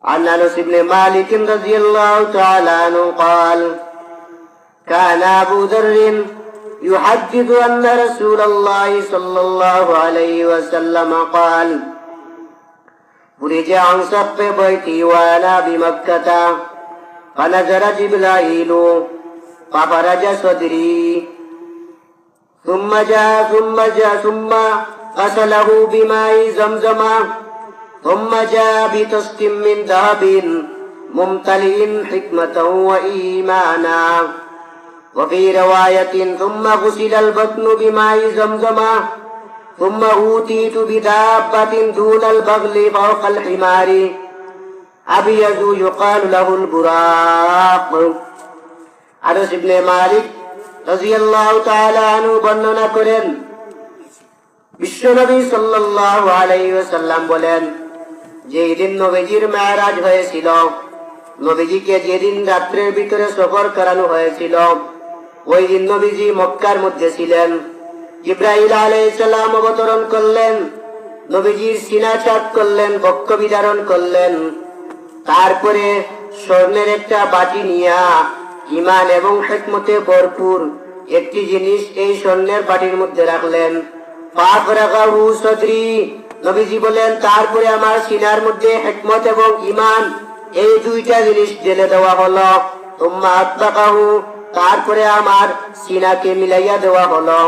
عن أنس بن مالك رضي الله تعالى عنه قال كان أبو ذر يحدث أن رسول الله صلى الله عليه وسلم قال فرج عن سقف بيتي وأنا بمكة فنزل جبرائيل ففرج صدري ثم غسله بماء زمزم ثم جاء بطست من ذهب ممتلئ حكمة وإيمانا وفي رواية ثم غسل البطن بماء زمزم ثم أوتيت بدابة دون البغل فوق الحمار أبيض يقال له البراق. আনস ইবনে মালিক রাদিয়াল্লাহু তাআলা আনহু বর্ণনা করেন, বিশ্বনবী সাল্লাল্লাহু আলাইহি ওয়াসাল্লাম বলেন, যেদিন নবীজির মেরাজ হয়েছিল, নবীজিকে যেদিন রাত্রের ভিতরে সফর করানো হয়েছিল, ওই দিন নবীজি মক্কার মধ্যে ছিলেন। জিবরাইল আলাইহিস সালাম অবতরণ করলেন, নবীজির সিনা চাক করলেন, বক্ষ বিদারণ করলেন। তারপরে স্বর্ণের একটা বাটি নিয়া ঈমান এবং হিকমতে ভরপুর একটি জিনিস এই স্বর্ণের বাটির মধ্যে রাখলেন। ফাফরাগাহু সদরি, নবীজি বলেন, তারপরে আমার সিনার মধ্যে হিকমত এবং ঈমান এই দুইটা জিনিস ঢেলে দেওয়া হলো। তুম্মা আতবাকাহু, তারপরে আমার সিনাকে মিলাইয়া দেওয়া হলো।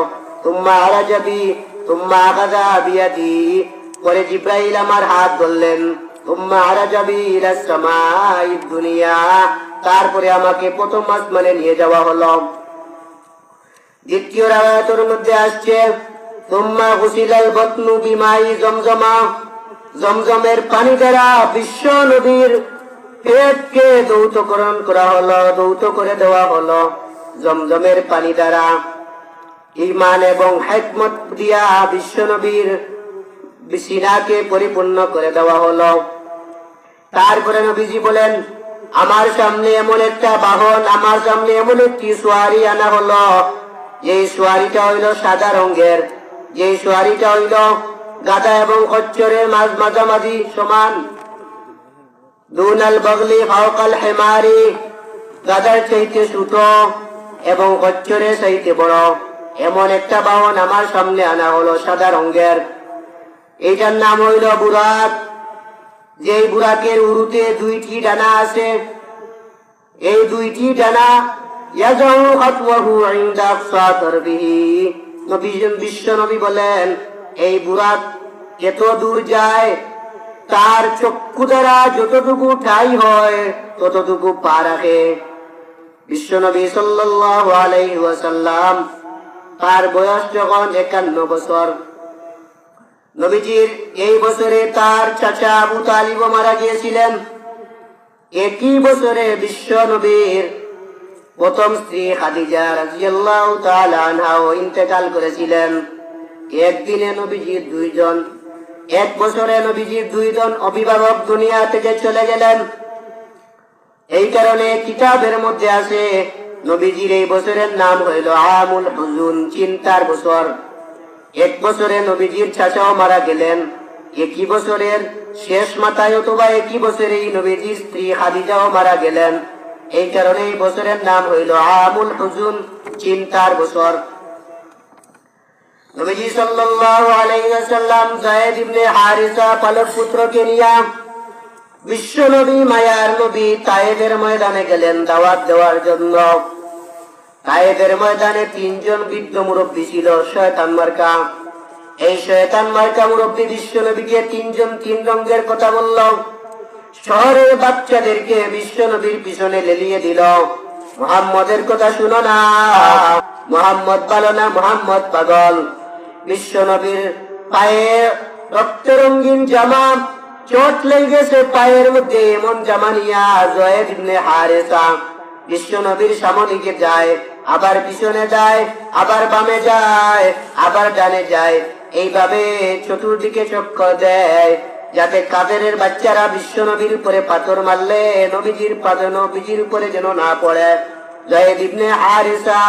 তুম্মা আরাজাবি, তুম্মা আগাযা বিয়াদি, পরে জিবরাইল আমার হাত ধরলেন। তুম্মা আরাজাবি ইলাস সামাঈদ দুনিয়া, তারপরে আমাকে প্রথম আসমানে নিয়ে যাওয়া হলো। দ্বিতীয় রাওয়ায়াতের মধ্যে আসছে তুম্মা গুসিলাল বাতনু বিমাই জমজমা, জমজমের পানি দ্বারা বিশ্ব নবীর পেটকে দৌতকরণ করা হলো, দৌত করে দেওয়া হলো জমজমের পানি দ্বারা। ঈমান এবং হিকমত দিয়া বিশ্ব নবীর সিনাকে পরিপূর্ণ করে দেওয়া হলো। তারপরে নবীজি বলেন, আমার সামনে এমন একটা বাহন, আমার সামনে এমন একটি সোয়ারি আনা হলো, যে সোয়ারিটা হইল সাদা রঙের, যে সোয়ারিটা হইল গাধা এবং খচ্চরের মাঝামাঝি সমান। দুনাল বগলি ফাওকাল হিমারি, গাধার চাইতে ছোট এবং খচ্চরের চাইতে বড় এমন একটা বাহন আমার সামনে আনা হলো সাদা রঙের। এইটার নাম হইল বুরাক। যেই বুরাকের উরুতে দুইটি ডানা আছে, এই দুইটি ডানা ইয়াজাউ খাতওয়াহু ইনদা আকসা তারবিহি, বিশ্ব নবী বলেন, এই বুরাক এত দূর যায়, তার চক্ষু দ্বারা যতটুকু ঠাই হয় ততটুকু পা রাখে। বিশ্ব নবী সাল্লাল্লাহু আলাইহি ওয়াসাল্লাম, তার বয়স যখন 51 বছর, নবীজির এই বছরে তার চাচা আবু তালিব মারা গিয়েছিলেন। একই বছরে বিশ্ব নবীর প্রথম স্ত্রী খাদিজা রাদিয়াল্লাহু তাআলা আনহাও ইন্তেকাল করেছিলেন। একদিনে নবীজির দুইজন, এক বছরে নবীজির দুইজন অভিভাবক দুনিয়া থেকে চলে গেলেন। এই কারণে কিতাবের মধ্যে আছে নবীজির এই বছরের নাম হইল আমুল হুজুন, চিন্তার বছর। এক বছরে নবীজির চাচাও মারা গেলেন, একই বছরের শেষ মাথায় অথবা একই বছরেই নবীজির স্ত্রী খাদিজাও মারা গেলেন। এই কারণে এই বছরের নাম হইল আমুল হুজুন, চিন্তার বছর। নবীজি সাল্লাল্লাহু আলাইহি ওয়াসাল্লাম যায়েদ ইবনে হারিসা পালক পুত্রকে নিয়ে বিশ্ব নবী মায়ার নবী তায়েফের ময়দানে গেলেন দাওয়াত দেওয়ার জন্য। তায়েফের ময়দানে 3 জন বৃদ্ধ মুরব্বী ছিল, শয়তান মার্কা। এই শয়তান মার্কা মুরব্বী বিশ্ব নবীকে 3 রঙের কথা বলল। শহরের বাচ্চাদেরকে বিশ্ব নবীর পিছনে লেলিয়ে দিল, মুহাম্মদের কথা শুনো না, মুহাম্মদ ভালো না, মুহাম্মদ পাগল। বিশ্ব নবীর পায়ে রক্তরঙ্গিন জামা, চোট লেগেছে পায়ের মধ্যে, এমন জামা নিয়া যায়েদ ইবনে হারিসা বিশ্ব নবীর সামনে যায়, আবার পিছনে যায়, আবার বামে যায়, আবার ডানে যায়, এইভাবে চতুর্দিকে চক্কর দেয়, যাতে কাফেরের বাচ্চারা বিশ্ব নবীর উপরে পাথর মারলে নবীজির উপরে যেন না পড়ে। যায়েদ ইবনে হারিসা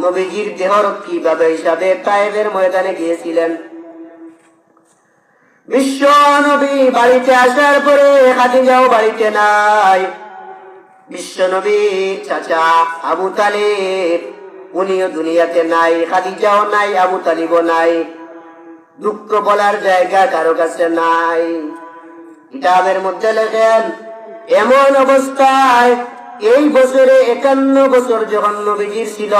নবীজির দেহরক্ষী ভাবে হিসাবে তায়েফের ময়দানে গিয়েছিলেন। বিশ্ব নবী বাড়িতে আসার পরে খাদিজাও বাড়িতে নাই। বিশ্ব নবীর চাচা আবু তালিব উনিও দুনিয়াতে নাই, খাদিজাও নাই, আবু তালিবও নাই। দুঃখ বলার জায়গা কারো কাছে নাই। কিতাবের মধ্যে লেখেন, এমন অবস্থায় এই বছরে 51 বছর যখন নবীজির ছিল,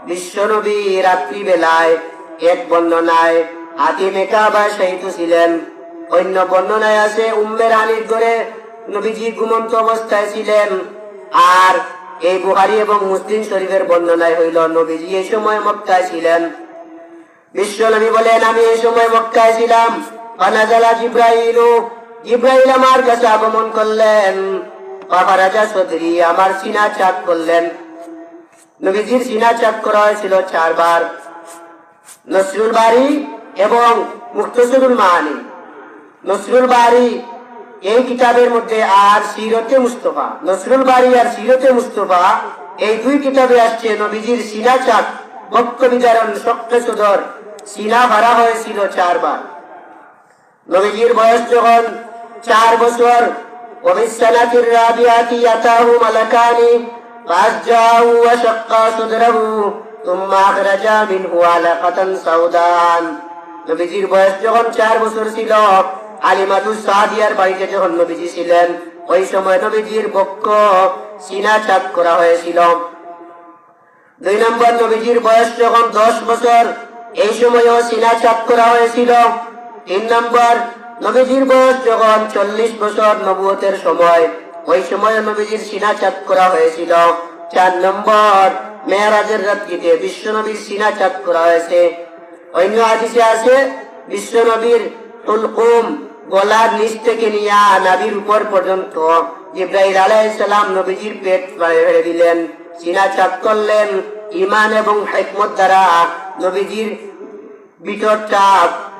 বিশ্ব নবী রাত্রি বেলায় এক বর্ণনায় হাতিমে কাবা শহীদ ছিলেন, অন্য বর্ণনায় আছে উম্মে রানীর ঘরে নবীজি ঘুমন্ত অবস্থায় ছিলেন। আর এই বুখারী এবং মুসলিম শরীফের বর্ণনায় হইল নবীজি এই সময় মক্কায় ছিলেন। বিশ্ব নবী বলেন, আমি এই সময় মক্কায় ছিলাম। ফানাজালা জিব্রাইলু, জিব্রাইল আমার কাছে আগমন করলেন। ফারাজা সদরি, আমার সিনা চাক করলেন। নবীজির সিনা চাক করা হয়েছিল 4 বার। নসরুল বারী এবং মুখতসরুল মাআনী, নসরুল বারী এই কিতাবের মধ্যে, আর সিরতে মুস্তফা, নসরুল বারী আর সিরতে মুস্তফা এই 2 কিতাবে আসছে নবীজির সিনা চাক, বক্ষ বিদারণ, শক্ত সদর সিনা ভরা হয়েছিল 4 বার। নবীজির বয়স যখন 4 বছর, ওবিসসানাতির রাবিআতি আতাহু মালাকানি ফাজজাউ ওয়া শাক্কা সাদরাহু তুম্মা আখরাজা মিনহু আলাকাতান সাউদান। নবীজির বয়স যখন 4 বছর ছিল, হালিমাতুস সাদিয়ার বাড়িতে যখন নবীজি ছিলেন, ওই সময় নবীজির বক্ষ সিনা চাক করা হয়েছিল। 2 নম্বর, নবীজির বয়স যখন 10 বছর, এই সময়ও সিনা চাক করা হয়েছিল। 3 নম্বর, নবীজির বয়স যখন 40 বছর নবুয়তের সময়, ওই সময় নবীজির সিনা চাক করা হয়েছিল। 4 নম্বর, মেরাজের রাত্রিতে বিশ্ব নবীর সিনা চাক করা হয়েছে। অন্য হাদিসে আছে বিশ্ব নবীর তুলকুম গলার নিচ থেকে নিয়ে নাভির উপর পর্যন্ত জিব্রাইল আলাইহিস সালাম নবীজির পেট ফেলে দিলেন, সিনা চাক করলেন। ঈমান এবং হিকমত দ্বারা নবীজির ভিতরটা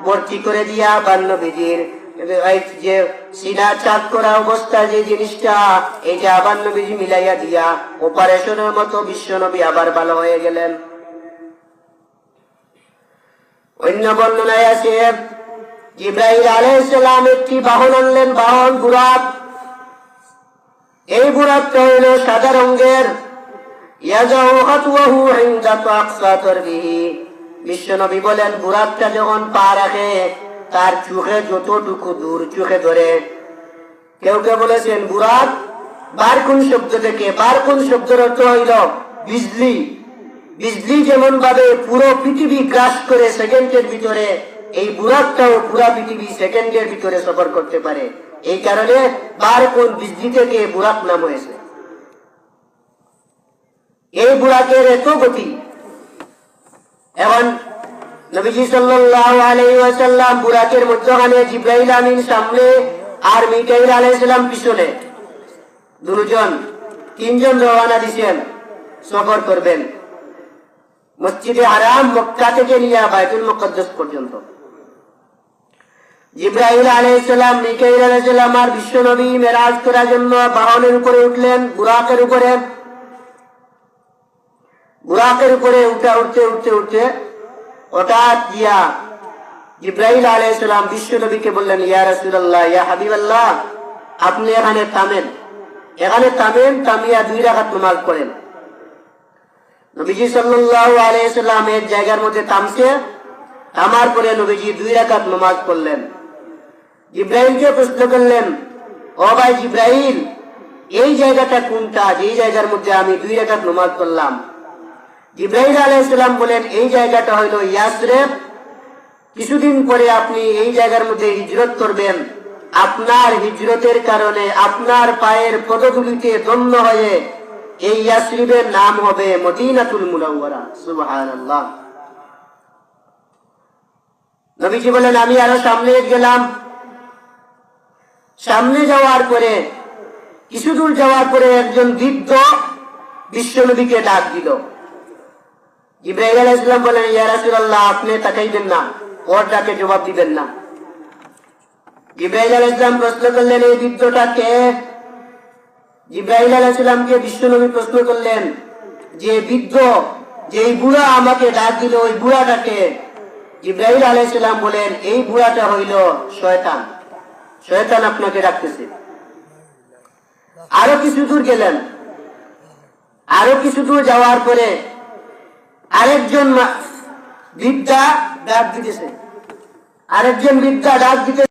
ভর্তি করে দিয়া, বা নবীজির যে সিনা চাক করা অবস্থায় যে জিনিসটা, এইটা আবার নবীজি মিলাইয়া দিয়া অপারেশনের মতো বিশ্ব নবী আবার ভালো হয়ে গেলেন। অন্য বর্ণনায় আছে জিব্রাইল আলাইহিস সালাম একটি বাহন আনলেন, বাহন বুরাক। এই বুরাকটা হইল সাদা রঙের। ইয়াজাউ খাতওয়াহু ইনদা আকসা তারবিহি, বিশ্ব নবী বলেন বুরাকটা যখন পা রাখে তার চোখে যতটুকু দূর চোখে ধরে। কেউ কেউ বলেছেন বুরাক বারকুন শব্দ থেকে, বারকুন শব্দের অর্থ হইল বিজলি। বিজলি যেমন ভাবে পুরো পৃথিবী গ্রাস করে সেকেন্ডের ভিতরে, এই বুরাকটাও পুরা পৃথিবী সেকেন্ডের ভিতরে সফর করতে পারে। এই কারণে বারকুন বিজলি থেকে বুরাক নাম হয়েছে। এই বুরাকের এত গতি। এখন নবীজি সাল্লাল্লাহু আলাইহি ওয়াসাল্লাম বুরাকের মধ্যখানে, জিব্রাইল আমিন সামনে আর মিকাইল আলাইহিস সালাম পিছনে, দুজন 3 জন রওনা দিয়েছেন, সফর করবেন মসজিদে হারাম মক্কা থেকে নিয়ে বাইতুল মুকদ্দাস পর্যন্ত। জিব্রাইল আলাইহিস সালাম, মিকাইল আলাইহিস সালাম আর বিশ্ব নবী মেরাজ করার জন্য বাহনের উপরে উঠলেন, বুরাকের উপরে। বুরাকের উপরে উঠতে হঠাৎ গিয়া জিব্রাইল আলাইহিস সালাম বিশ্ব নবীকে বললেন, ইয়া রাসূলুল্লাহ, ইয়া হাবিবাল্লাহ, আপনি এখানে থামেন, থামিয়া 2 রাকাত নামাজ পড়েন। নবীজি সাল্লাল্লাহু আলাইহি সাল্লাম এক জায়গার মধ্যে থামছে, থামার পরে নবীজি 2 রাকাত নামাজ পড়লেন। জিব্রাইলকে প্রশ্ন করলেন, ও ভাই জিব্রাইল, এই জায়গাটা কোনটা, যেই জায়গার মধ্যে আমি 2 রাকাত নামাজ পড়লাম? জিব্রাইল আলাইহিস সালাম বলেন, এই জায়গাটা হইল ইয়াসরিব। কিছুদিন পরে আপনি এই জায়গার মধ্যে হিজরত করবেন। আপনার হিজরতের কারণে আপনার পায়ের পদধূলিতে ধন্য হয়ে এই ইয়াসরিবের নাম হবে মদিনাতুল মুনাওয়ারা। সুবহানাল্লাহ। নবীজি বলেন, আমি আরো সামনে গেলাম। সামনে যাওয়ার পরে কিছু দূর যাওয়ার পরে একজন বৃদ্ধ বিশ্ব নবীকে ডাক দিল। জিব্রাইল আলাইহিস সালাম বলেন, ইয়া রাসূলুল্লাহ, আপনি তাকাইবেন না, ওর ডাকে জবাব দিবেন না। জিব্রাইল আলাইহিস সালাম প্রশ্ন করলেন, এই বৃদ্ধটা কে? জিব্রাইল আলাইহিস সালামকে বিশ্ব নবী প্রশ্ন করলেন, যে বৃদ্ধ, যে বুড়া আমাকে ডাক দিল, ওই বুড়াটা কে? জিবরাইল আলাইহিস সালাম বলেন, এই বুড়াটা হইল শয়তান, শয়তান আপনাকে ডাকতেছে। আরো কিছু দূর গেলেন, আরো কিছু দূর যাওয়ার পরে আরেকজন বৃদ্ধা ডাক দিতেছে, আরেকজন বৃদ্ধা ডাক দিতে